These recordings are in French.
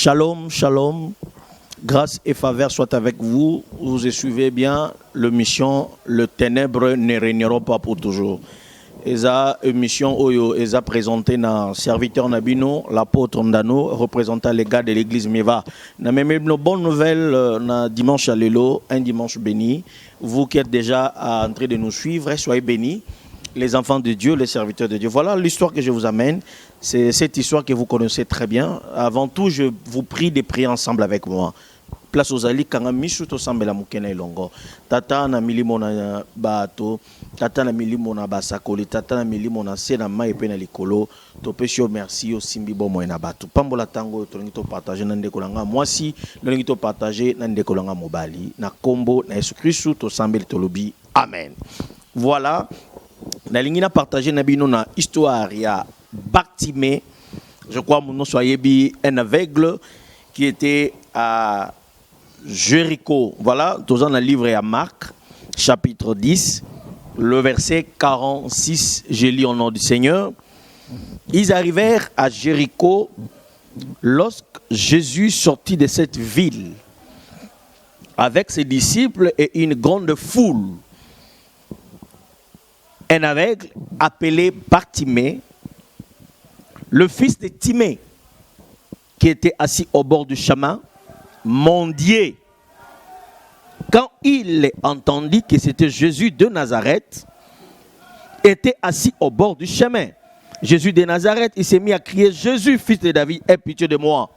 Shalom, shalom. Grâce et faveur soit avec vous. Vous suivez bien l'émission Le Ténèbres ne régneront pas pour toujours. Esa émission Oyo Esa présenté na serviteur Nabino, l'apôtre Ndano, représentant les gars de l'église Miva. Na même une bonne nouvelle na dimanche à Lelo, un dimanche béni. Vous qui êtes déjà en train de nous suivre, soyez bénis. Les enfants de Dieu, les serviteurs de Dieu. Voilà l'histoire que je vous amène. C'est cette histoire que vous connaissez très bien. Avant tout, je vous prie de prier ensemble avec moi. Place aux alliés, quand Michou to sambela mukena ilongo. Tata na milimo na bato, tata na milimo na basakoli, tata na milimo na sena mai pe na likolo. To pesio merci au simbi bomo na bato. Pambola tango to ngito partager na ndeko langa. Moi si le ngito partager na ndeko langa mobali. Na kombo na Yesu Christ to sambeli to lobi. Amen. Voilà. Na lingina partager na bino na histoire ya Bartimée. Je crois mon nom soit yebi un aveugle qui était à Jéricho. Voilà, tous dans le livre à Marc, chapitre 10, le verset 46, je lis au nom du Seigneur. Ils arrivèrent à Jéricho lorsque Jésus sortit de cette ville avec ses disciples et une grande foule. Un aveugle appelé Bartimée, le fils de Timée, qui était assis au bord du chemin, mendiait. Quand il entendit que c'était Jésus de Nazareth, était assis au bord du chemin. Jésus de Nazareth, il s'est mis à crier: Jésus, fils de David, aie pitié de moi.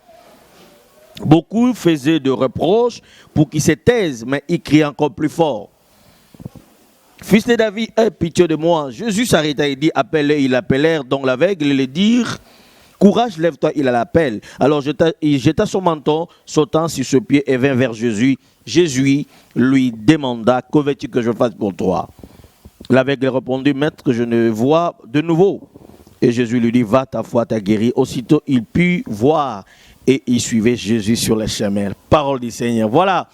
Beaucoup faisaient de reproches pour qu'il se taise, mais il criait encore plus fort: Fils de David, aie pitié de moi. Jésus s'arrêta et dit: appelez. Ils appelèrent donc l'aveugle et le dirent: courage, lève-toi, il l'appelle. Alors il jeta son manteau, sautant sur ce pied et vint vers Jésus. Jésus lui demanda: que veux-tu que je fasse pour toi? L'aveugle répondit: Maître, je ne vois de nouveau. Et Jésus lui dit: va, ta foi t'a guéri. Aussitôt il put voir et il suivait Jésus sur le chemin. Parole du Seigneur. Voilà.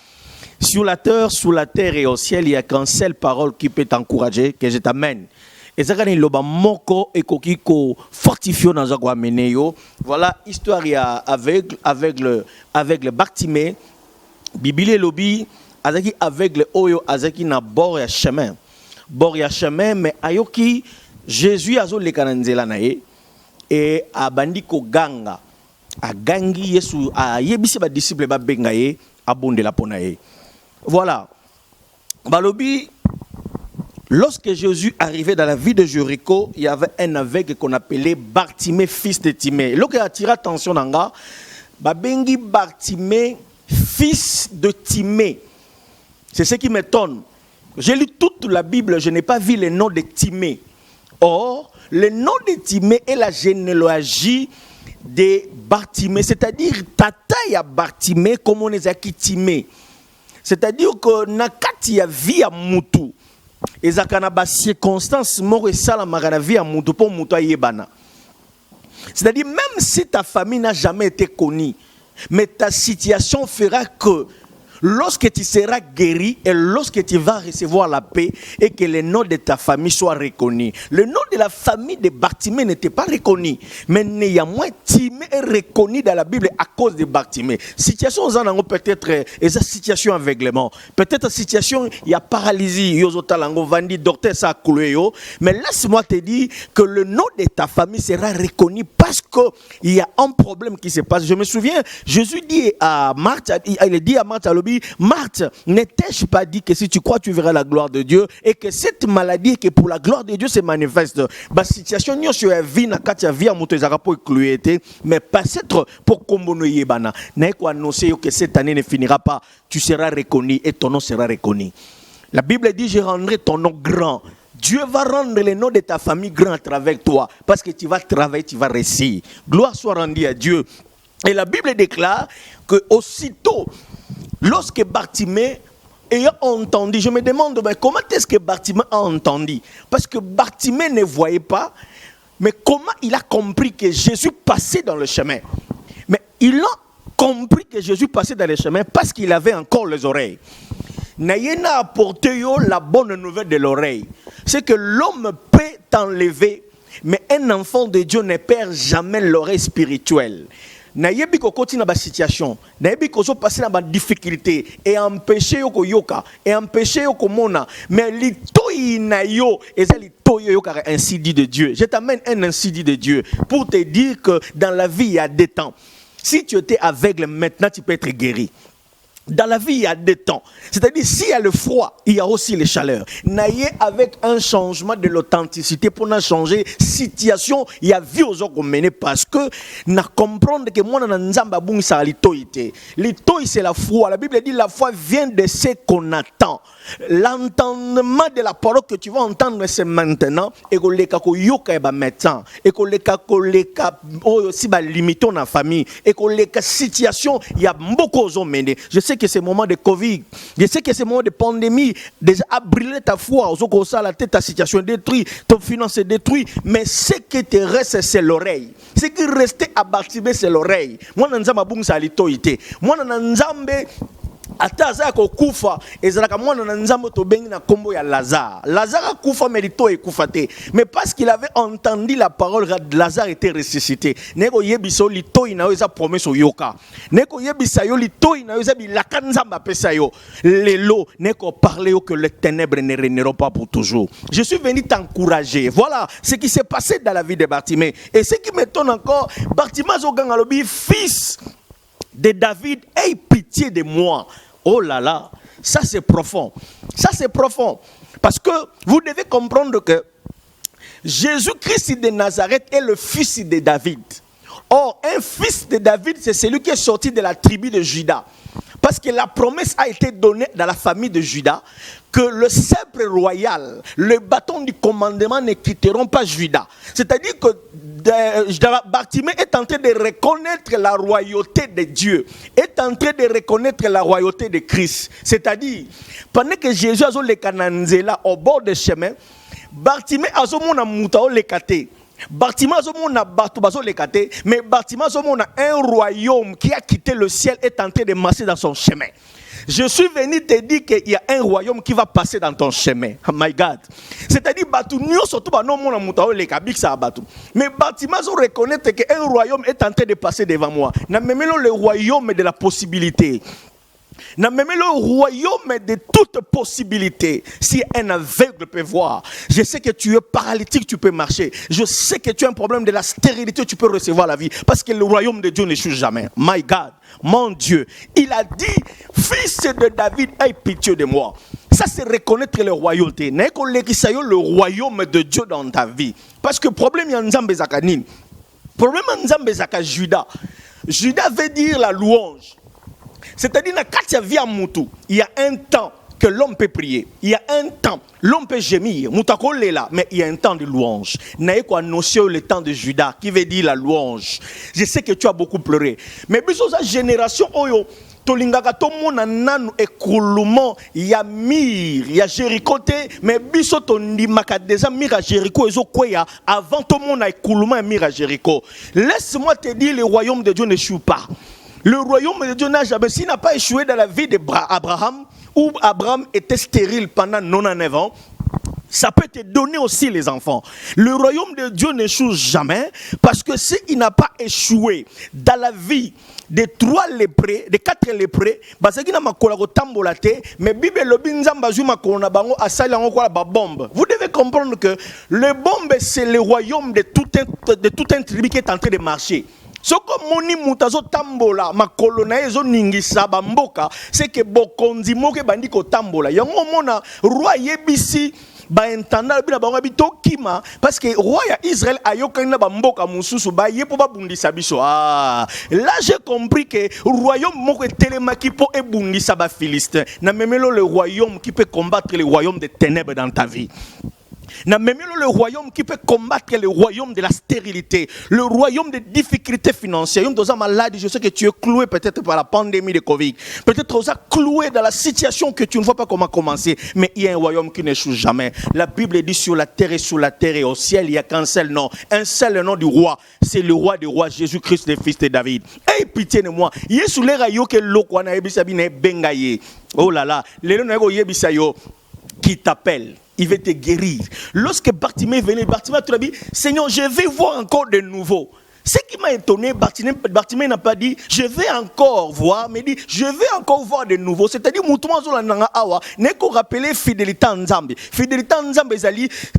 Sur la terre et au ciel, il n'y a qu'une seule parole qui peut t'encourager, que je t'amène. Et ça, quand il loba moko et kokiko fortifié dans un guameneyo. Voilà, histoire aveugle Bartimée. Bible lobi, azaki aveugle oyo, azaki na bord ya chemin. Bord ya chemin, mais ayoki, Jésus azo le kananzela nae, et a bandi ko ganga. A gangi yesu, a yebisi ba disciple ba bengaye, a bonde la ponaye. Voilà. Balobi, lorsque Jésus arrivait dans la ville de Jéricho, il y avait un aveugle qu'on appelait Bartimée, fils de Timée. Lorsqu'il attire attention, Babengi Bartimée, fils de Timée. C'est ce qui m'étonne. J'ai lu toute la Bible, je n'ai pas vu le nom de Timée. Or, le nom de Timée est la généalogie de Bartimée, c'est-à-dire tata ya Bartimée comme on est qui Timée. C'est-à-dire que nakati ya vie à mutu. Et ça kana ba circonstance moko sala makana vie à mutu pour mutu yebana. C'est-à-dire même si ta famille n'a jamais été connue, mais ta situation fera que lorsque tu seras guéri et lorsque tu vas recevoir la paix et que le nom de ta famille soit reconnu. Le nom de la famille de Bartimée n'était pas reconnu, mais néanmoins Timée est reconnu dans la Bible à cause de Bartimée. Situation peut-être et sa situation aveuglement, peut-être situation il y a paralysie, yozotalango vandi docteur ça couleyo, mais laisse-moi te dire que le nom de ta famille sera reconnu parce que il y a un problème qui se passe. Je me souviens, Jésus dit à Marthe, il dit à Marthe, Marthe, ne t'ai-je pas dit que si tu crois, tu verras la gloire de Dieu et que cette maladie que pour la gloire de Dieu se manifeste. La situation n'est pas vie na katia vie à moutezara pour écluer, mais peut-être pour kombono yebana. N'est quoi annoncer que cette année ne finira pas, tu seras reconnu et ton nom sera reconnu. La Bible dit: je rendrai ton nom grand. Dieu va rendre le nom de ta famille grand à travers toi parce que tu vas travailler, tu vas réussir. Gloire soit rendue à Dieu. Et la Bible déclare que aussitôt, lorsque Bartimée ayant entendu, je me demande comment est-ce que Bartimée a entendu? Parce que Bartimée ne voyait pas, mais comment il a compris que Jésus passait dans le chemin? Mais il a compris que Jésus passait dans le chemin parce qu'il avait encore les oreilles. N'ayena apporté la bonne nouvelle de l'oreille. C'est que l'homme peut t'enlever, mais un enfant de Dieu ne perd jamais l'oreille spirituelle. nayebi ko koti na ba situation, nayebi ko zo passer na ba difficulté et empêcher yo ko yoka et empêcher yo ko mona, mais litoi na yo eza litoi yo yoka ainsi dit de Dieu. Je t'amène un ainsi dit de Dieu pour te dire que dans la vie il y a des temps. Si tu étais aveugle, maintenant tu peux être guéri. Dans la vie, il y a des temps. C'est-à-dire, s'il y a le froid, il y a aussi les chaleurs. N'ayez avec un changement de l'authenticité pour nous changer situation. Il y a vie aux autres mener parce que nous comprendre que moi, dans nzamba bung sa litoïté. Litoï, c'est la foi. La Bible dit la foi vient de ce qu'on attend. L'entendement de la parole que tu vas entendre, c'est maintenant. Et que les kako yoka eba médecin. Et que les kako aussi ba limiter la famille. Et que les situation, il y a beaucoup de mener. Je sais que ces moments de Covid, je sais que ces moments de pandémie, déjà à brûler ta foi, la tête, ta situation est détruite, ton finance est détruite, mais ce qui te reste, c'est l'oreille. Ce qui reste à bâtir, c'est l'oreille. Moi, je suis moi, ata aza kokufa ezalaka mwana na nzambo to bengi na kombo ya Lazare. Lazare akufa mais lito ekufa te. Mais parce qu'il avait entendu la parole, Lazare était ressuscité. Neko yebiso lito ina eza promesse yoka. Neko yebisa yo lito ina eza bilaka nzamba pesa yo. Lelo neko parler que les ténèbres ne régneront pas pour toujours. Je suis venu t'encourager. Voilà ce qui s'est passé dans la vie de Bartimée. Et ce qui m'étonne encore, Bartimée zogangalobi fils de David, aie pitié de moi. Oh là là, ça c'est profond. Ça c'est profond. Parce que vous devez comprendre que Jésus-Christ de Nazareth est le fils de David. Or, un fils de David, c'est celui qui est sorti de la tribu de Juda. Parce que la promesse a été donnée dans la famille de Juda que le sceptre royal, le bâton du commandement ne quitteront pas Juda. C'est-à-dire que Bartimée est en train de reconnaître la royauté de Dieu, est en train de reconnaître la royauté de Christ. C'est-à-dire, pendant que Jésus a les cananzela au bord du chemin, Bartimée a mon amoutao les kate. Bartimée a bateau bazo les kate, mais Bartimée a un royaume qui a quitté le ciel est en train de marcher dans son chemin. Je suis venu te dire qu'il y a un royaume qui va passer dans ton chemin. Oh my God. C'est-à-dire, mais Bartimée reconnaître qu'un royaume est en train de passer devant moi. Même le royaume de la possibilité. Même le royaume de toute possibilité. Si un aveugle peut voir, je sais que tu es paralytique, tu peux marcher. Je sais que tu as un problème de la stérilité, tu peux recevoir la vie. Parce que le royaume de Dieu n'échoue jamais. My God, mon Dieu. Il a dit, fils de David, aie pitié de moi. Ça, c'est reconnaître la royauté. Le royaume de Dieu dans ta vie. Parce que le problème, il y a Nzambe Zakanin. Le problème, Nzambe Zaka Juda. Juda veut dire la louange. C'est-à-dire, il y a un temps que l'homme peut prier. Il y a un temps, l'homme peut gémir. Mais il y a un temps de louange. N'a quoi notion le temps de Judas, qui veut dire la louange. Je sais que tu as beaucoup pleuré. Mais biso sa génération, oyo, tolingaka to mona nanu écoulement, il y a Mir, il y a Jéricho, mais biso tondimaka déjà Mir à Jéricho, ezo kweya, avant to mona écoulement et Mir à Jéricho. Laisse-moi te dire, le royaume de Dieu n'échoue pas. Le royaume de Dieu n'a jamais, s'il n'a pas échoué dans la vie d'Abraham, où Abraham était stérile pendant 99 ans, ça peut te donner aussi les enfants. Le royaume de Dieu n'échoue jamais, parce que s'il n'a pas échoué dans la vie des 3 lépreux, des 4 lépreux, parce qu'il n'a pas tambolate, mais Bible le binzambazuma korona bango asali ango kwa ba bombe. Vous devez comprendre que le bombe c'est le royaume de tout un tribu qui est en train de marcher. Ce que moni mutazo tambola makolo na ezo ningisa bamboka c'est que bokonzi moke bandiko tambola yango mona roi yebisi ba entanda bina bango bito kima parce que roi ya Israël ayokani na bamboka mususu ba yepo ba bundisa biso. Là j'ai compris que royaume moko telemaki po e bundisa ba Philistin na memelo le royaume qui peut combattre le royaume des ténèbres dans ta vie. N'a même le royaume qui peut combattre le royaume de la stérilité, le royaume des difficultés financières. Je sais que tu es cloué peut-être par la pandémie de Covid. Peut-être tu es cloué dans la situation que tu ne vois pas comment commencer. Mais il y a un royaume qui n'échoue jamais. La Bible dit sur la terre et au ciel, il n'y a qu'un seul nom. Un seul nom du roi. C'est le roi des rois, Jésus-Christ, le fils de David. Aie pitié de moi. Oh là là. Qui t'appelle. Il veut te guérir. Lorsque Bartimée venait, Bartimée a dit, Seigneur, je vais voir encore de nouveau. Ce qui m'a étonné, Bartimée n'a pas dit je vais encore voir, mais dit je vais encore voir de nouveau. C'est-à-dire, n'est qu'au rappeler fidélité en Nzambe. Fidélité en Nzambe,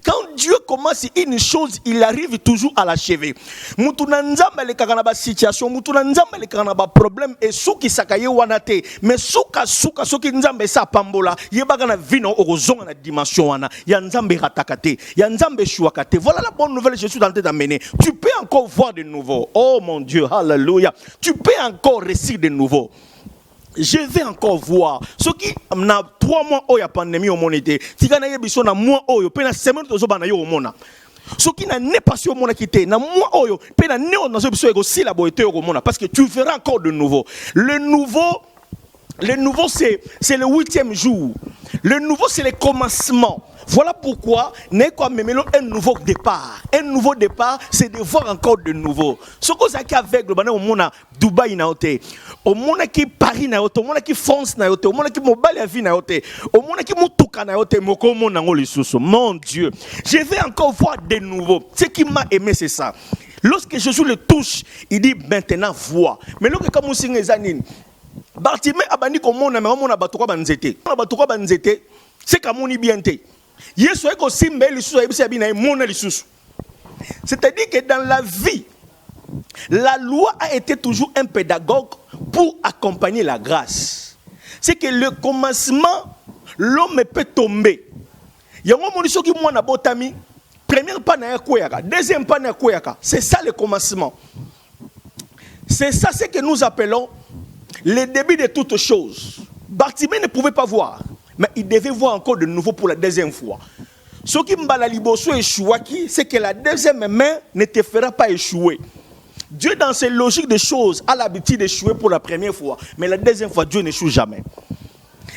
quand Dieu commence une chose, il arrive toujours à l'achever. Mutuna Nzambe le karana situation, Mutuna Nzambe le karana problème et souki sakaye wanate, mais souka souki Nzambe sa pambola, yebaga na vino orozonga na dimension wana, ya Nzambe ratakate, ya Nzambe shuakate. Voilà la bonne nouvelle, je suis en train d'amener. Tu peux encore voir de nouveau. Oh mon Dieu, alléluia. Tu peux encore réussir de nouveau. Je vais encore voir. Ce qui n'a 3 mois où il y a pandémie au monde était. Si il y a mois où il y a semaine au monde. Ce qui n'a pas sur au monde qui était. Na mois où il y a néo dans ce aussi la beauté au monde parce que tu verras encore de nouveau. Le nouveau c'est le 8e jour. Le nouveau c'est le commencement. Voilà pourquoi n'est quoi même un nouveau départ. Un nouveau départ, c'est de voir encore de nouveau. Ce que ça qui avec le banane au monde Dubaï na hote, au monde qui Paris na hote, au monde qui France na hote, au monde qui Mobile vie na hote, au monde qui Mutuka na hote, moko monde na ngoli susu. Mon Dieu, je vais encore voir de nouveau. Ce qui m'a aimé c'est ça. Lorsque Jésus le touche, il dit maintenant vois. Mais lorsque comme on les anine, Bartimée abandi comme on a mais on a battu quoi banzete. On a battu quoi banzete. C'est comme on y bien té. C'est-à-dire que dans la vie, la loi a été toujours un pédagogue pour accompagner la grâce. C'est que le commencement, l'homme peut tomber. Il y a un moment qui m'a botami, première pas na koyaka, deuxième pas na koyaka. C'est ça le commencement. C'est ça ce que nous appelons le début de toutes choses. Bartimée ne pouvait pas voir. Mais il devait voir encore de nouveau pour la deuxième fois. Ce qui m'a échoué, c'est que la deuxième main ne te fera pas échouer. Dieu, dans ses logiques de choses, a l'habitude d'échouer pour la première fois. Mais la deuxième fois, Dieu n'échoue jamais.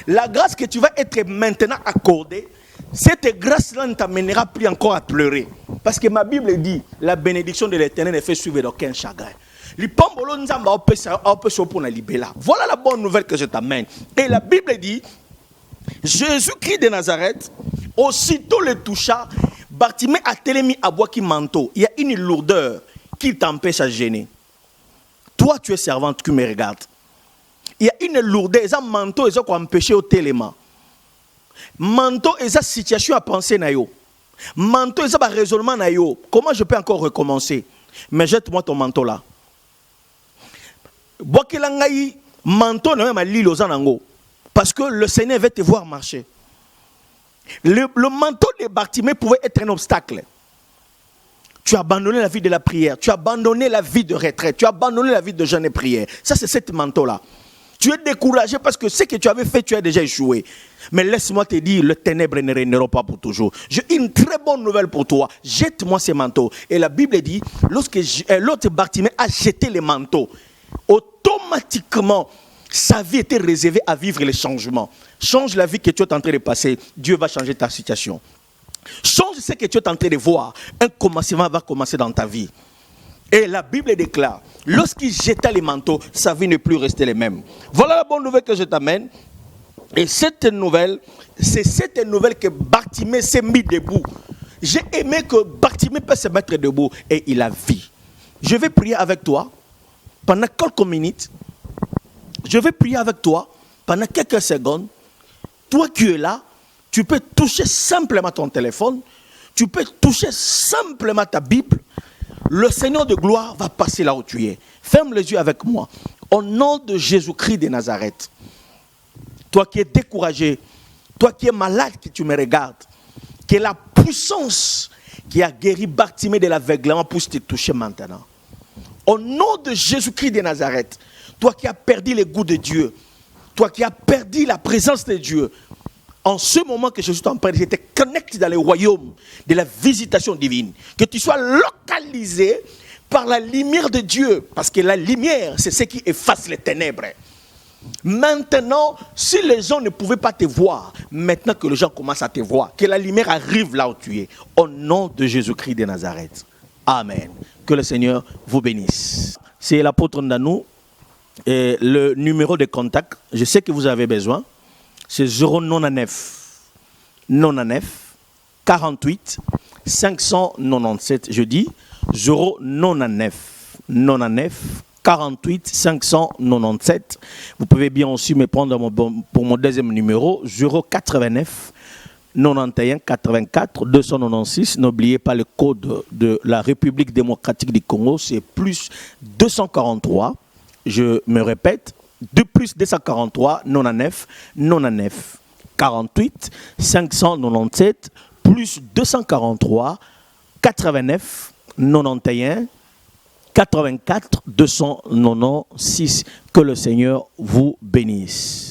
La grâce que tu vas être maintenant accordée, cette grâce-là ne t'amènera plus encore à pleurer. Parce que ma Bible dit, la bénédiction de l'Éternel ne fait suivre d'aucun chagrin. Voilà la bonne nouvelle que je t'amène. Et la Bible dit, Jésus-Christ de Nazareth, aussitôt le toucha, Bartimée a télémi à bois qui manteau. Il y a une lourdeur qui t'empêche à gêner. Toi, tu es servante qui me regarde. Il y a une lourdeur, un manteau, ils ont empêché au téléma. Manteau, ils ont situation à penser na yo. Manteau, ils ont un raisonnement na yo. Comment je peux encore recommencer? Mais jette-moi ton manteau là. Bois qu'il a manteau, na même à l'île aux anango. Parce que le Seigneur va te voir marcher. Le manteau de Bartimée pouvait être un obstacle. Tu as abandonné la vie de la prière. Tu as abandonné la vie de retraite. Tu as abandonné la vie de jeûne et prière. Ça, c'est ce manteau-là. Tu es découragé parce que ce que tu avais fait, tu as déjà échoué. Mais laisse-moi te dire, le ténèbre ne régneront pas pour toujours. J'ai une très bonne nouvelle pour toi. Jette-moi ces manteaux. Et la Bible dit, lorsque l'autre Bartimée a jeté les manteaux, automatiquement, sa vie était réservée à vivre les changements. Change la vie que tu es en train de passer, Dieu va changer ta situation. Change ce que tu es en train de voir, un commencement va commencer dans ta vie. Et la Bible déclare, lorsqu'il jeta les manteaux, sa vie ne plus rester les mêmes. Voilà la bonne nouvelle que je t'amène. Et cette nouvelle, c'est cette nouvelle que Bartimée s'est mis debout. J'ai aimé que Bartimée peut se mettre debout et il a vu. Je vais prier avec toi pendant quelques minutes. Je vais prier avec toi pendant quelques secondes. Toi qui es là, tu peux toucher simplement ton téléphone. Tu peux toucher simplement ta Bible. Le Seigneur de gloire va passer là où tu es. Ferme les yeux avec moi. Au nom de Jésus-Christ de Nazareth. Toi qui es découragé, toi qui es malade, que tu me regardes, que la puissance qui a guéri Bartimée de l'aveuglement puisse te toucher maintenant. Au nom de Jésus-Christ de Nazareth, toi qui as perdu le goût de Dieu, toi qui as perdu la présence de Dieu, en ce moment que Jésus t'en parle, je te connecte dans le royaume de la visitation divine. Que tu sois localisé par la lumière de Dieu. Parce que la lumière, c'est ce qui efface les ténèbres. Maintenant, si les gens ne pouvaient pas te voir, maintenant que les gens commencent à te voir, que la lumière arrive là où tu es. Au nom de Jésus-Christ de Nazareth. Amen. Que le Seigneur vous bénisse. C'est l'apôtre Ndanou. Et le numéro de contact, je sais que vous avez besoin, c'est 099 48 597. Je dis 099 99 48 597. Vous pouvez bien aussi me prendre pour mon deuxième numéro 089 91 84 296. N'oubliez pas le code de la République démocratique du Congo, c'est plus 243. Je me répète, de plus 243 99 99 48 597 plus 243 89 91 84 296. Que le Seigneur vous bénisse.